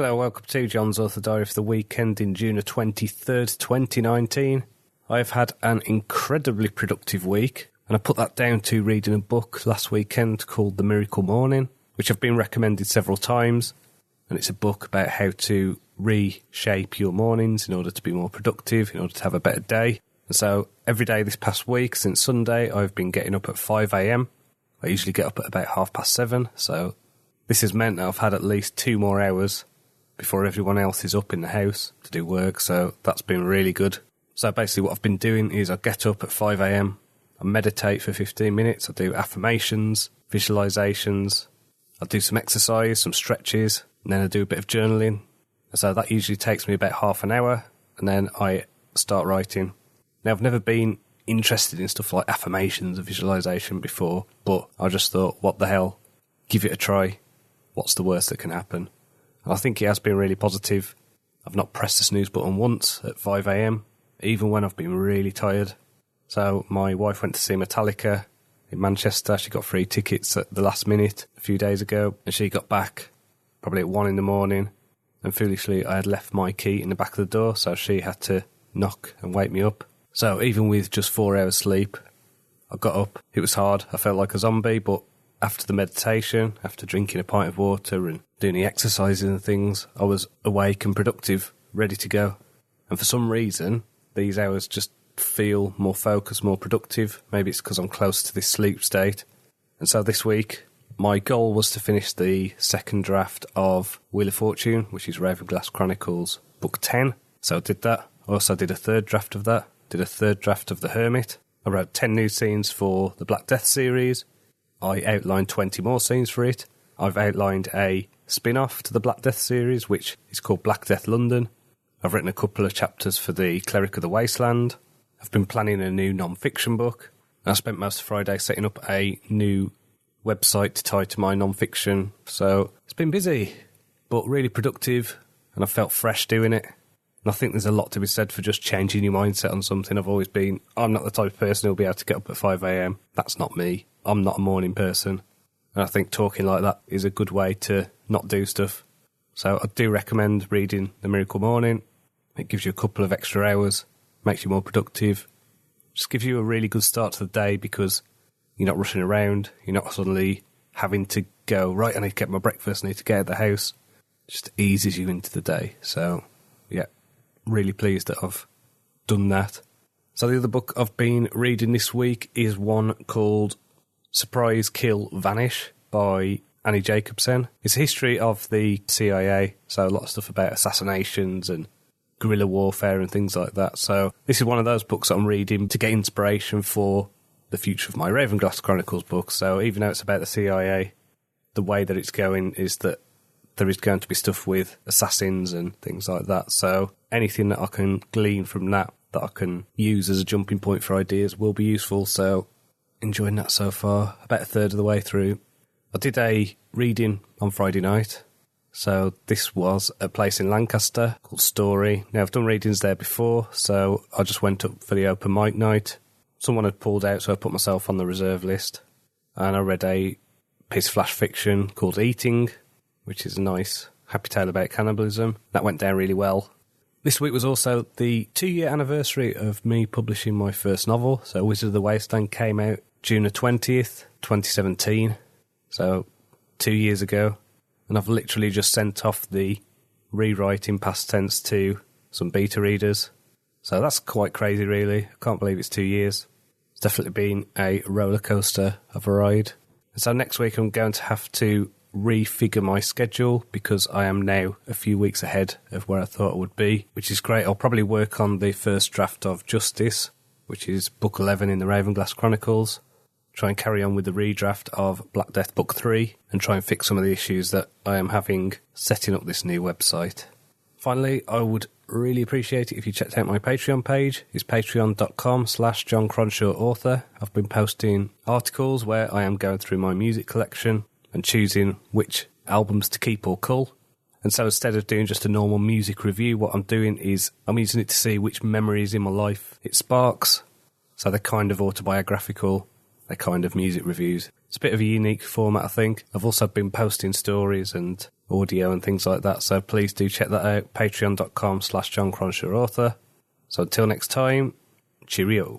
Hello, welcome to John's Author Diary for the weekend in June 23rd, 2019. I've had an incredibly productive week, and I put that down to reading a book last weekend called The Miracle Morning, which I've been recommended several times, and it's a book about how to reshape your mornings in order to be more productive, in order to have a better day. And so every day this past week, since Sunday, I've been getting up at 5 a.m. I usually get up at about 7:30, so this has meant that I've had at least 2 more hours before everyone else is up in the house to do work, so that's been really good. So basically what I've been doing is I get up at 5 a.m, I meditate for 15 minutes, I do affirmations, visualisations, I do some exercise, some stretches, and then I do a bit of journaling. So that usually takes me about half an hour, and then I start writing. Now, I've never been interested in stuff like affirmations and visualisation before, but I just thought, what the hell, give it a try. What's the worst that can happen? I think it has been really positive. I've not pressed the snooze button once at 5 a.m, even when I've been really tired. So my wife went to see Metallica in Manchester. She got free tickets at the last minute a few days ago, and she got back probably at 1 in the morning. And foolishly, I had left my key in the back of the door, so she had to knock and wake me up. So even with just 4 hours sleep, I got up. It was hard. I felt like a zombie, but after the meditation, after drinking a pint of water and doing the exercises and things, I was awake and productive, ready to go. And for some reason, these hours just feel more focused, more productive. Maybe it's because I'm close to this sleep state. And so this week, my goal was to finish the second draft of Wheel of Fortune, which is Ravenglass Chronicles, book 10. So I did that. I also did a third draft of that. Did a third draft of The Hermit. I wrote 10 new scenes for the Black Death series. I outlined 20 more scenes for it. I've outlined a spin-off to the Black Death series, which is called Black Death London. I've written a couple of chapters for the Cleric of the Wasteland. I've been planning a new non-fiction book. I spent most of Friday setting up a new website to tie to my non-fiction. So it's been busy, but really productive, and I felt fresh doing it. And I think there's a lot to be said for just changing your mindset on something. I'm not the type of person who'll be able to get up at 5 a.m. That's not me. I'm not a morning person. And I think talking like that is a good way to not do stuff. So I do recommend reading The Miracle Morning. It gives you a couple of extra hours, makes you more productive. Just gives you a really good start to the day because you're not rushing around. You're not suddenly having to go, right, I need to get my breakfast, I need to get out of the house. It just eases you into the day. So, yeah, really pleased that I've done that. So the other book I've been reading this week is one called Surprise, Kill, Vanish by Annie Jacobsen. It's a history of the CIA, so a lot of stuff about assassinations and guerrilla warfare and things like that. So this is one of those books that I'm reading to get inspiration for the future of my Ravenglass Chronicles book. So even though it's about the CIA, the way that it's going is that there is going to be stuff with assassins and things like that. So anything that I can glean from that I can use as a jumping point for ideas will be useful. So enjoying that so far, about a third of the way through. I did a reading on Friday night. So this was a place in Lancaster called Story. Now, I've done readings there before, so I just went up for the open mic night. Someone had pulled out, so I put myself on the reserve list. And I read a piece of flash fiction called Eating, which is a nice, happy tale about cannibalism. That went down really well. This week was also the 2-year anniversary of me publishing my first novel. So Wizard of the Wasteland came out June 20th, 2017. So 2 years ago. And I've literally just sent off the rewrite in past tense to some beta readers. So that's quite crazy, really. I can't believe it's 2 years. It's definitely been a roller coaster of a ride. And so next week I'm going to have to refigure my schedule because I am now a few weeks ahead of where I thought I would be, which is great. I'll probably work on the first draft of Justice, which is book 11 in the Ravenglass Chronicles. Try and carry on with the redraft of Black Death Book 3 and try and fix some of the issues that I am having setting up this new website. Finally, I would really appreciate it if you checked out my Patreon page. It's patreon.com/John Cronshaw Author. I've been posting articles where I am going through my music collection and choosing which albums to keep or cull. And so instead of doing just a normal music review, what I'm doing is I'm using it to see which memories in my life it sparks. So they're kind of autobiographical. They're kind of music reviews. It's a bit of a unique format, I think. I've also been posting stories and audio and things like that, so please do check that out. Patreon.com/JohnCronshaw author. So until next time, cheerio.